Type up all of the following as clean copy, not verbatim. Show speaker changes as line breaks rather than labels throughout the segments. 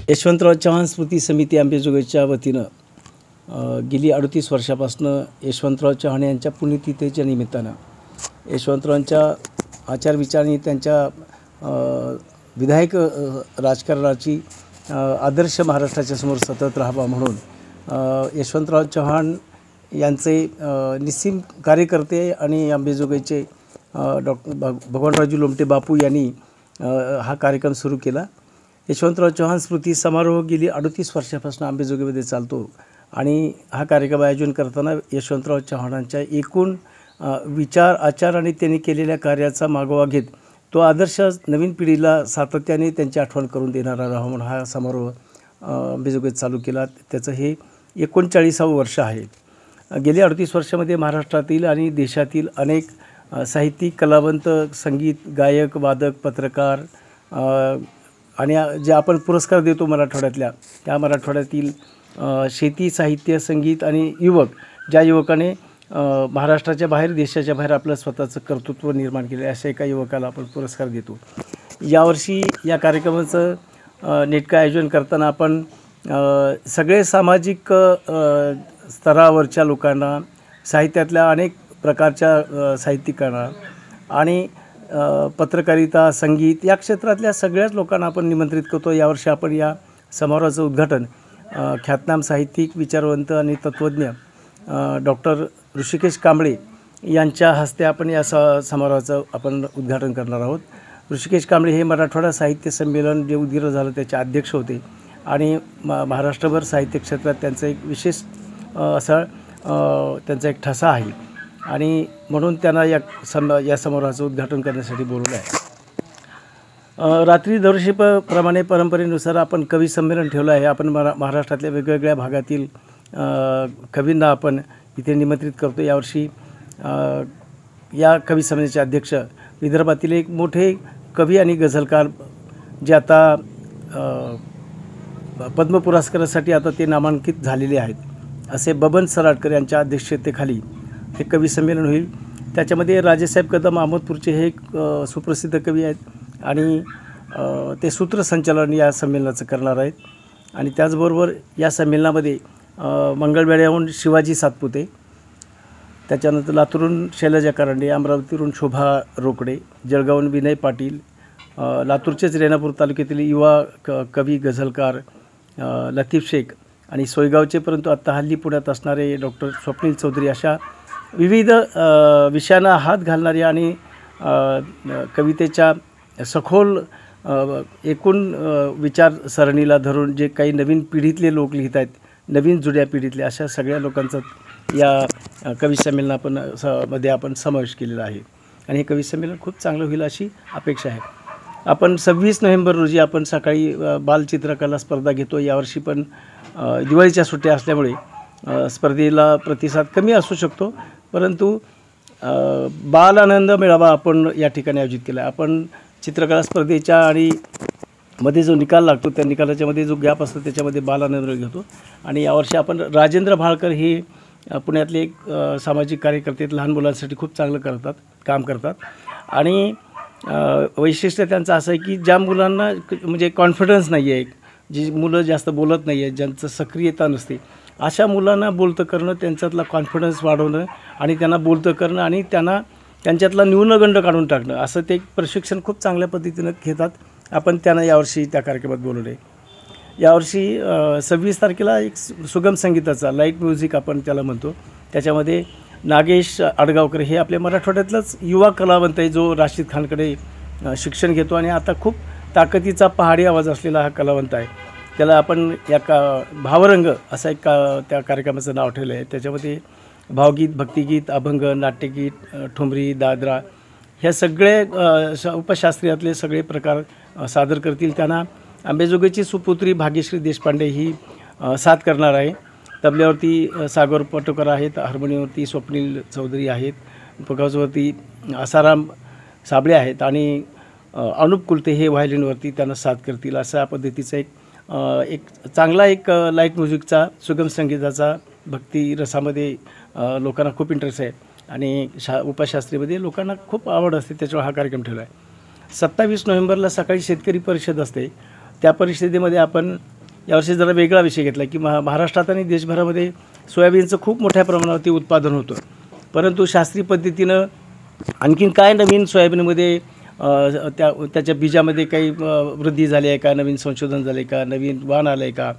यशवंतराव चव्हाण स्मृती समिती अंबेजोगाईच्या वतीनं गेली 38 वर्षापासून यशवंतराव चव्हाण यांच्या पुण्यतिथीच्या निमित्तानं यशवंतरावांच्या आचारविचारांनी त्यांच्या विधायक राजकारणाची आदर्श महाराष्ट्राच्या समोर सतत राहावा म्हणून यशवंतराव चव्हाण यांचे निस्सीम कार्यकर्ते आणि अंबेजोगाईचे भगवानरावजी लोमटे बापू यांनी हा कार्यक्रम सुरू केला। यशवंतराव चव्हाण स्मृती समारोह गेली 38 वर्षापासून अंबेजोगाईमध्ये चालतो आणि हा कार्यक्रम आयोजन करताना यशवंतराव चव्हाणांच्या एकूण विचार आचार आणि त्यांनी केलेल्या कार्याचा मागोवा घेत तो आदर्श नवीन पिढीला सातत्याने त्यांची आठवण करून देणारा राहावा म्हणून हा समारोह अंबेजोगाईत चालू केला। त्याचं हे 39वे वर्ष आहे। गेल्या 38 वर्षामध्ये महाराष्ट्रातील आणि देशातील अनेक साहित्यिक कलावंत संगीत गायक वादक पत्रकार आणि जे आपण पुरस्कार देतो मराठवाड्यातल्या त्या मराठवाड्यातील शेती साहित्य संगीत आणि युवक ज्या युवकाने महाराष्ट्राच्या बाहेर देशाच्या बाहेर आपलं स्वतःचं कर्तृत्व निर्माण केले अशा एका युवकाला आपण पुरस्कार देतो। यावर्षी या कार्यक्रमाचं नेटकं आयोजन करताना आपण सगळे सामाजिक स्तरावरच्या लोकांना साहित्यातल्या अनेक प्रकारच्या साहित्यिकांना आणि पत्रकारिता संगीत या क्षेत्रातल्या सगळ्याच लोकांना आपण निमंत्रित करतो। यावर्षी आपण या समारोहाचं उद्घाटन ख्यातनाम साहित्यिक विचारवंत आणि तत्त्वज्ञ डॉक्टर ऋषिकेश कांबळे यांच्या हस्ते आपण या समारोहाचं आपण उद्घाटन करणार आहोत। ऋषिकेश कांबळे हे मराठवाडा साहित्य संमेलन जे उद्घाटन झालं त्याचे अध्यक्ष होते आणि महाराष्ट्रभर साहित्य क्षेत्रात त्यांचं एक विशेष असा त्यांचा एक ठसा आहे आणि म्हणून त्यांना या समारोहाचं उद्घाटन करण्यासाठी बोलवलं आहे। रात्री दर्शप्रमाणे परंपरेनुसार आपण कवी संमेलन ठेवलं आहे। आपण महाराष्ट्रातल्या वेगवेगळ्या भागातील कवींना आपण इथे निमंत्रित करतो। यावर्षी या कवी संमेलनाचे अध्यक्ष विदर्भातील एक मोठे कवी आणि गझलकार जे आता पद्म पुरस्कारासाठी आता ते नामांकित झालेले आहेत असे बबन सराडकर यांच्या अध्यक्षतेखाली हे कवी संमेलन होईल। त्याच्यामध्ये राजेसाहेब कदम अहमदपूरचे हे एक सुप्रसिद्ध कवी आहेत आणि ते सूत्रसंचालन या संमेलनाचं करणार आहेत। आणि त्याचबरोबर या संमेलनामध्ये मंगळवेढ्याहून शिवाजी सातपुते, त्याच्यानंतर लातूरहून शैलजा कारंडे, अमरावतीवरून शोभा रोकडे, जळगावहून विनय पाटील, लातूरचेच रेणापूर तालुक्यातील युवा कवी गझलकार लतीफ शेख आणि सोयगावचे परंतु आत्ता हल्ली पुण्यात असणारे डॉक्टर स्वप्नील चौधरी अशा विविध विषयांना हात घालणारे आणि कवितेच्या सखोल एकूण विचारसरणीला धरून जे काही नवीन पिढीतले लोक लिहित आहेत नवीन जुन्या पिढीतले अशा सगळ्या लोकांचा या कवी संमेलनामध्ये आपण समावेश केलेला आहे आणि हे कवी संमेलन खूप चांगलं होईल अशी अपेक्षा आहे। आपण 26 नोव्हेंबर रोजी आपण सकाळी बालचित्रकला स्पर्धा घेतो। यावर्षी पण दिवाळीच्या सुट्ट्या असल्यामुळे स्पर्धेला प्रतिसाद कमी असू शकतो परंतु बाल आनंद मेळावा आपण या ठिकाणी आयोजित केला आहे। आपण चित्रकला स्पर्धेच्या आणि मध्ये जो निकाल लागतो त्या निकालाच्यामध्ये जो गॅप असतो त्याच्यामध्ये बाल आनंद घेतो आणि यावर्षी आपण राजेंद्र भाळकर हे पुण्यातले एक सामाजिक कार्यकर्ते लहान मुलांसाठी खूप चांगलं काम करतात आणि वैशिष्ट्य त्यांचं असं आहे की ज्या मुलांना म्हणजे कॉन्फिडन्स नाही आहे, जी मुलं जास्त बोलत नाही आहेत, ज्यांचं सक्रियता नसते अशा मुलांना बोलतं करणं त्यांच्यातला कॉन्फिडन्स वाढवणं आणि त्यांना बोलतं करणं आणि त्यांच्यातला न्यूनगंड काढून टाकणं असं ते प्रशिक्षण खूप चांगल्या पद्धतीनं घेतात। आपण त्यांना यावर्षी त्या कार्यक्रमात बोलवले। यावर्षी 26 तारखेला एक सुगम संगीताचा लाईट म्युझिक आपण त्याला म्हणतो त्याच्यामध्ये नागेश आडगावकर हे आपल्या मराठवाड्यातलाच युवा कलावंत आहे जो राशीद खानकडे शिक्षण घेतो आणि आता खूप ताकदीचा पहाडी आवाज असलेला हा कलावंत आहे। त्याला आपण भावरंग असा एक त्या कार्यक्रमाचं नाव ठेवलं आहे। त्याच्यामध्ये भावगीत भक्तिगीत अभंग नाट्यगीत ठुमरी दादरा ह्या सगळे उपशास्त्रीयातले सगळे प्रकार सादर करतील। त्यांना अंबेजोगाईची सुपुत्री भाग्यश्री देशपांडे ही साथ करणार आहे। तबल्यावरती सागर पटोकर आहेत, हार्मोनियमवरती स्वप्नील चौधरी आहेत, पकाजवरती आसाराम साबळे आहेत आणि अनुप कुलते हे व्हायोलिनवरती त्यांना साथ करतील। अशा पद्धतीचा एक चांगला एक लाईट म्युझिकचा सुगम संगीताचा भक्ती रसामध्ये लोकांना खूप इंटरेस्ट आहे आणि उपशास्त्रीमध्ये लोकांना खूप आवड असते त्याच्यावर हा कार्यक्रम ठेवला आहे। 27 नोव्हेंबरला सकाळी शेतकरी परिषद असते त्या परिषदेमध्ये आपण यावर्षी जरा वेगळा विषय घेतला की महाराष्ट्रात आणि देशभरामध्ये सोयाबीनचं खूप मोठ्या प्रमाणावरती उत्पादन होतं, परंतु शास्त्रीय पद्धतीनं आणखीन काय नवीन सोयाबीनमध्ये त्याच्या बीजामध्ये काही वृद्धी झाली आहे का, नवीन संशोधन झालं आहे का, नवीन वाण आलं आहे का,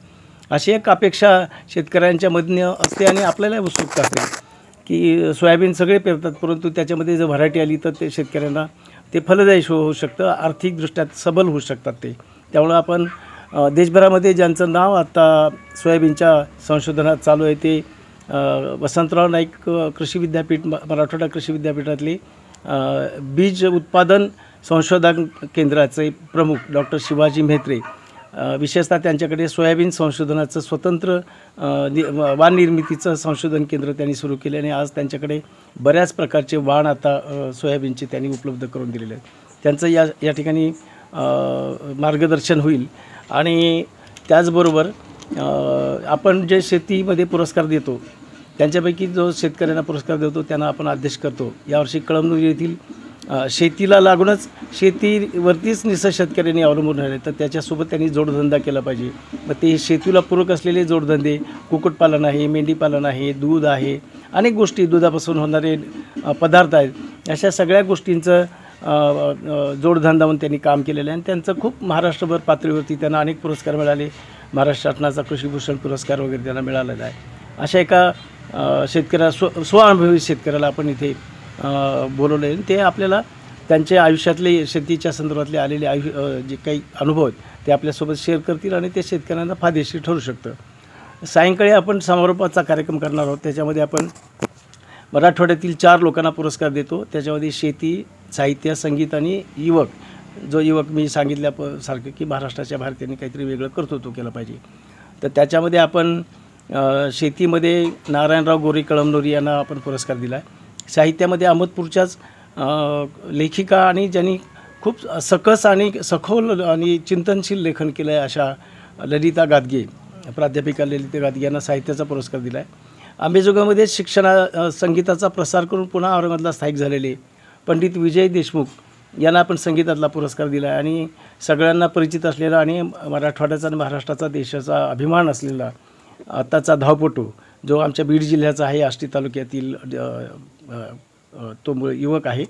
अशी एक अपेक्षा शेतकऱ्यांच्या मधनं असते आणि आपल्याला उत्सुकता असते की सोयाबीन सगळे पेरतात, परंतु त्याच्यामध्ये जर व्हरायटी आली तर ते शेतकऱ्यांना ते फलदायी होऊ शकतं, आर्थिकदृष्ट्या सबल होऊ शकतात ते. त्यामुळं आपण देशभरामध्ये ज्यांचं नाव आता सोयाबीनच्या संशोधनात चालू आहे ते वसंतराव नाईक कृषी विद्यापीठ, मराठवाडा कृषी विद्यापीठातले बीज उत्पादन संशोधन केंद्राचे प्रमुख डॉक्टर शिवाजी म्हेत्रे, विशेषतः त्यांच्याकडे सोयाबीन संशोधनाचं स्वतंत्र वाण निर्मितीचं संशोधन केंद्र त्यांनी सुरू केले आणि आज त्यांच्याकडे बऱ्याच प्रकारचे वाण आता सोयाबीनचे त्यांनी उपलब्ध करून दिलेले आहेत. त्यांचं या ठिकाणी मार्गदर्शन होईल. आणि त्याचबरोबर आपण जे शेतीमध्ये पुरस्कार देतो त्यांच्यापैकी जो शेतकऱ्यांना पुरस्कार देतो त्यांना आपण आदेश करतो. यावर्षी कळमनुरी येथील शेतीला लागूनच शेतीवरतीच शेतकऱ्यांनी अवलंबून राहिले, तर त्याच्यासोबत त्यांनी जोडधंदा केला पाहिजे. मग ते शेतीला पूरक असलेले जोडधंदे, कुक्कुटपालन आहे, मेंढीपालन आहे, दूध आहे, अनेक गोष्टी, दुधापासून होणारे पदार्थ आहेत, अशा सगळ्या गोष्टींचं जोडधंदा म्हणून त्यांनी काम केलेलं आहे आणि त्यांचं खूप महाराष्ट्रभर पातळीवरती त्यांना अनेक पुरस्कार मिळाले. महाराष्ट्र शासनाचा कृषीभूषण पुरस्कार वगैरे त्यांना मिळालेला आहे. अशा एका शेतकऱ्याला स्वानुभवी शेतकऱ्याला आपण इथे बोलवलं आहे. ते आपल्याला त्यांचे आयुष्यातले शेतीच्या संदर्भातले आलेले जे काही अनुभव आहेत ते आपल्यासोबत शेअर करतील आणि ते शेतकऱ्यांना फायदेशीर ठरू शकतं. सायंकाळी आपण समारोपाचा कार्यक्रम करणार आहोत. त्याच्यामध्ये आपण मराठवाड्यातील 4 लोकांना पुरस्कार देतो. त्याच्यामध्ये शेती, साहित्य, संगीत आणि युवक. जो युवक मी सांगितल्यासारखं की महाराष्ट्राच्या बाहेर त्यांनी काहीतरी वेगळं कर्तृत्व केलं पाहिजे, तर त्याच्यामध्ये आपण शेतीमध्ये नारायणराव गोरे कळमनुरी यांना आपण पुरस्कार दिला आहे. साहित्यामध्ये अहमदपूरच्याच लेखिका आणि ज्यांनी खूप सकस आणि सखोल आणि चिंतनशील लेखन केलं आहे अशा ललिता गादगे, प्राध्यापिका ललिता गादगे यांना साहित्याचा पुरस्कार दिला आहे. अंबेजोगाईमध्ये संगीताचा प्रसार करून पुन्हा औरंगाबादला स्थायिक झालेले पंडित विजय देशमुख यांना आपण संगीतातला पुरस्कार दिला आहे. आणि सगळ्यांना परिचित असलेला आणि मराठवाड्याचा आणि महाराष्ट्राचा देशाचा अभिमान असलेला आत्ताचा धावपटू जो आमच्या बीड जिल्ह्याचा आहे, आष्टी तालुक्यातील तो युवक आहे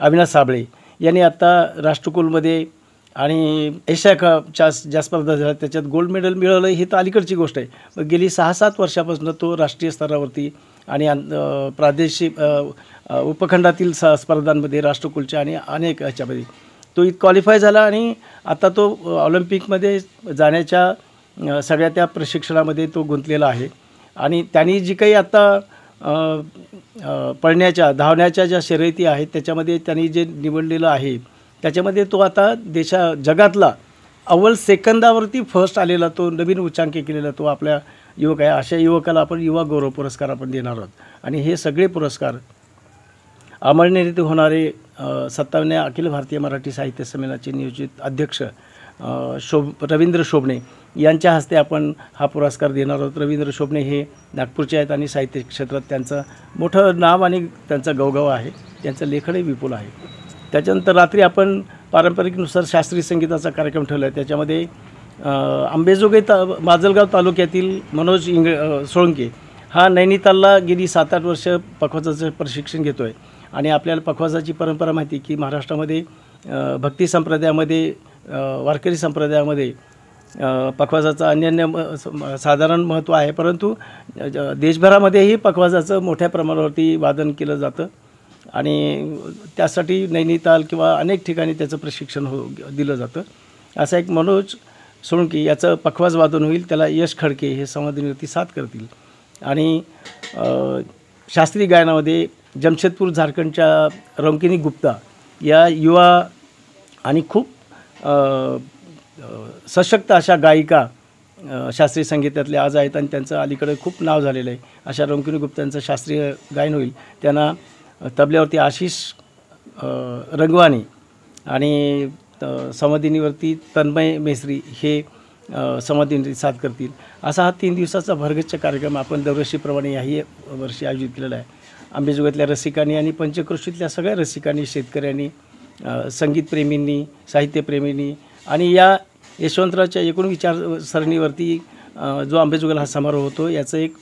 अविनाश साबळे यांनी आत्ता राष्ट्रकुलमध्ये आणि एशिया कपच्या ज्या स्पर्धा झाल्या त्याच्यात गोल्ड मेडल मिळवलं. ही तर अलीकडची गोष्ट आहे. मग गेली 6-7 वर्षापासून तो राष्ट्रीय स्तरावरती आणि प्रादेशिक उपखंडातील स्पर्धांमध्ये राष्ट्रकुलच्या आणि अनेक ह्याच्यामध्ये तो क्वालिफाय झाला आणि आता तो ऑलिम्पिकमध्ये जाण्याच्या सगळ्या त्या प्रशिक्षणामध्ये तो गुंतलेला आहे. आणि त्यांनी जी काही आता पळण्याच्या धावण्याच्या ज्या शर्यती आहेत त्याच्यामध्ये त्यांनी जे निवडलेलं आहे त्याच्यामध्ये तो आता जगातला अव्वल सेकंदावरती फर्स्ट आलेला, तो नवीन उच्चांकी केलेला तो आपल्या युवक आहे. अशा युवकाला आपण युवा गौरव पुरस्कार आपण देणार आहोत. आणि हे सगळे पुरस्कार अमळनेर येथे होणारे 57व्या अखिल भारतीय मराठी साहित्य संमेलनाचे नियोजित अध्यक्ष रवींद्र शोभणे यांच्या हस्ते आपण हा पुरस्कार देणार आहोत. रवींद्र शोभणे हे नागपूरचे आहेत आणि साहित्य क्षेत्रात त्यांचं मोठं नाव आणि त्यांचा गवगवा आहे. त्यांचं लेखनही विपुल आहे. त्याच्यानंतर रात्री आपण पारंपरिकनुसार शास्त्रीय संगीताचा कार्यक्रम ठेवला आहे. त्याच्यामध्ये अंबेजोगाई माजलगाव तालुक्यातील मनोज सोळंके हा नैनितालला गेली 7-8 वर्ष पखवाजाचं प्रशिक्षण घेतो आहे. आणि आपल्याला पखवाजाची परंपरा माहिती की महाराष्ट्रामध्ये भक्ती संप्रदायामध्ये, वारकरी संप्रदायामध्ये पखवाजाचं अन्य साधारण महत्त्व आहे, परंतु देशभरामध्येही पखवाजाचं मोठ्या प्रमाणावरती वादन केलं जातं. आणि त्यासाठी नैनिताल किंवा अनेक ठिकाणी त्याचं प्रशिक्षण दिलं जातं. असा एक मनोज सोळंके याचं पखवाज वादन होईल. त्याला यश खडके हे संवादिनीवरती साथ करतील. आणि शास्त्रीय गायनामध्ये जमशेदपूर झारखंडच्या रंकिनी गुप्ता या युवा आणि खूप सशक्त अशा गायिका शास्त्रीय संगीतातले आज आहेत आणि त्यांचं अलीकडे खूप नाव झालेलं आहे. अशा रंकिनी गुप्तांचं शास्त्रीय गायन होईल. त्यांना तबल्यावरती आशिष रंगवानी आणि संवादिनीवरती तन्मय मेसरी हे संवादिनी साथ करतील. असा हा 3 दिवसाचा भरगच्च कार्यक्रम आपण दरवर्षीप्रमाणे याही वर्षी आयोजित केलेला आहे. अंबेजोगाईतल्या रसिकांनी आणि पंचक्रोशीतल्या सगळ्या रसिकांनी, शेतकऱ्यांनी, संगीतप्रेमींनी, साहित्यप्रेमींनी आणि या यशवंतरावच्या एकूण विचारसरणीवरती जो अंबाजोगाईला हा समारोह होतो याचं एक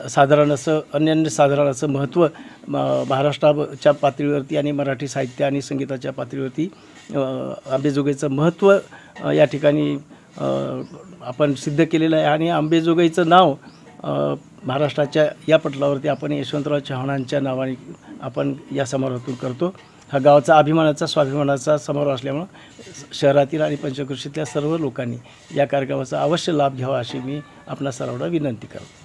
साधारण असं महत्त्व महाराष्ट्राच्या पातळीवरती आणि मराठी साहित्य आणि संगीताच्या पातळीवरती अंबाजोगाईचं महत्त्व या ठिकाणी आपण सिद्ध केलेलं आहे. आणि अंबाजोगाईचं नाव महाराष्ट्राच्या या पटलावरती आपण यशवंतराव चव्हाणांच्या नावाने आपण या समारोहातून करतो. हा गावाचा अभिमानाचा स्वाभिमानाचा समारोह असल्यामुळं शहरातील आणि पंचक्रोशीतल्या सर्व लोकांनी या कार्यक्रमाचा अवश्य लाभ घ्यावा अशी मी आपणा सर्वांना विनंती करतो.